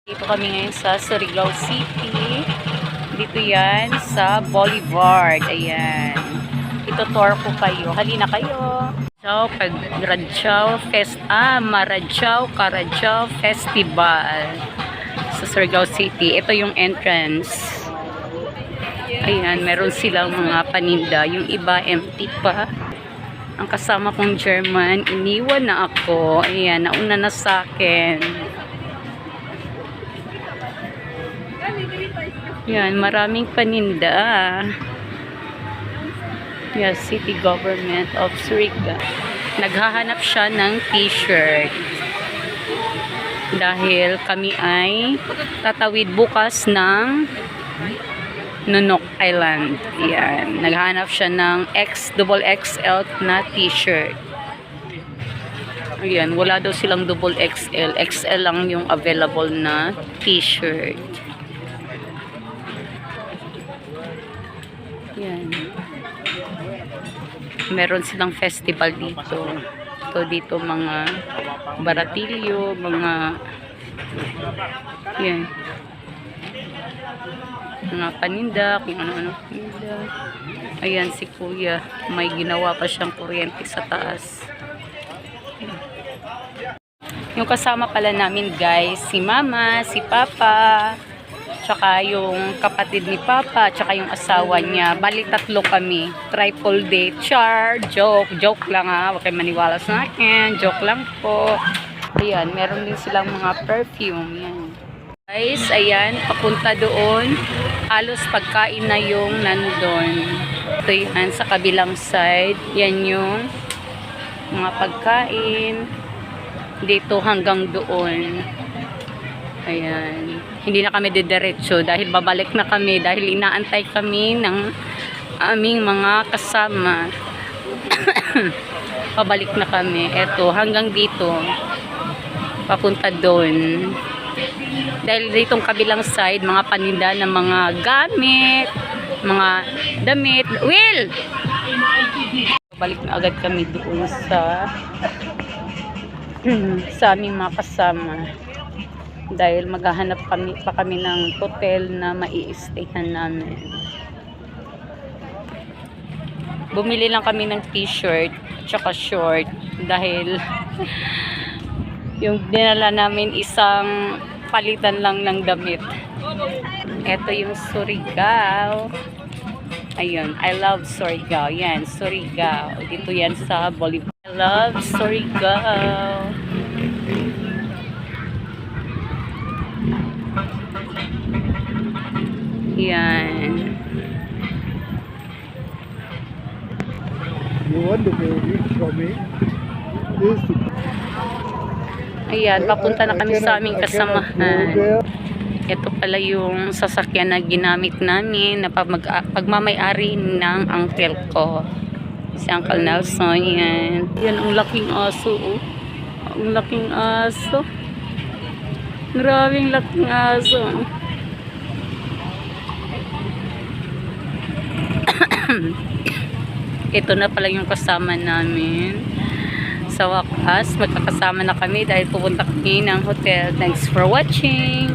Dito kami ngayon sa Surigao City. Dito yan sa Boulevard. Ayan. Ito-tour ko kayo. Halina kayo. So, Radjao Carajao Festival sa Surigao City. Ito yung entrance. Ayan, meron silang mga paninda. Yung iba empty pa. Ang kasama kong German, iniwan na ako. Ayan, nauna na sa akin. Yan, maraming paninda. Yes, City Government of Surigao. Naghahanap siya ng t-shirt. Dahil kami ay tatawid bukas ng Nunok Island. Yan, naghahanap siya ng XXL na t-shirt. Ayan, wala daw silang XXL. XL lang yung available na t-shirt. Yan. Meron silang festival dito. So, dito mga baratilyo, mga yan. Mga paninda, kung ano-ano paninda. Ayan si Kuya. May ginawa pa siyang kuryente sa taas. Yung kasama pala namin guys, si Mama, si Papa, tsaka yung kapatid ni Papa, tsaka yung asawa niya. Bali, tatlo kami. Triple date. Char, joke lang ha. Huwag kayo maniwala sa akin. Joke lang po. Ayan, meron din silang mga perfume. Yan. Guys, ayan, papunta doon. Halos pagkain na yung nandun. Ito yan, sa kabilang side. Yan yung mga pagkain. Dito hanggang doon. Ayan. Hindi na kami didiretso dahil babalik na kami dahil inaantay kami ng aming mga kasama. Pabalik na kami. Eto, hanggang dito. Papunta doon. Dahil ditong kabilang side, mga paninda ng mga gamit, mga damit. Will! Pabalik na agad kami doon sa aming mga kasama. Dahil maghahanap pa kami ng hotel na mai-stayhan namin. Bumili lang kami ng t-shirt tsaka short dahil yung dinala namin isang palitan lang ng damit. Ito yung Surigao. Ayun, I love Surigao. Yan, Surigao. Dito yan sa Boulevard. I love Surigao. Yan. Ayan, papunta na kami sa aming kasamahan. Ito pala yung sasakyan na ginamit namin na pagmamay-ari ng uncle ko. Si Uncle Nelson. Yan. Yan, ang laking aso. Oh. Ang laking aso. Maraming laking aso. Ito na pala yung kasama namin. Sa wakas, magkakasama na kami dahil pupunta kami ng hotel. Thanks for watching!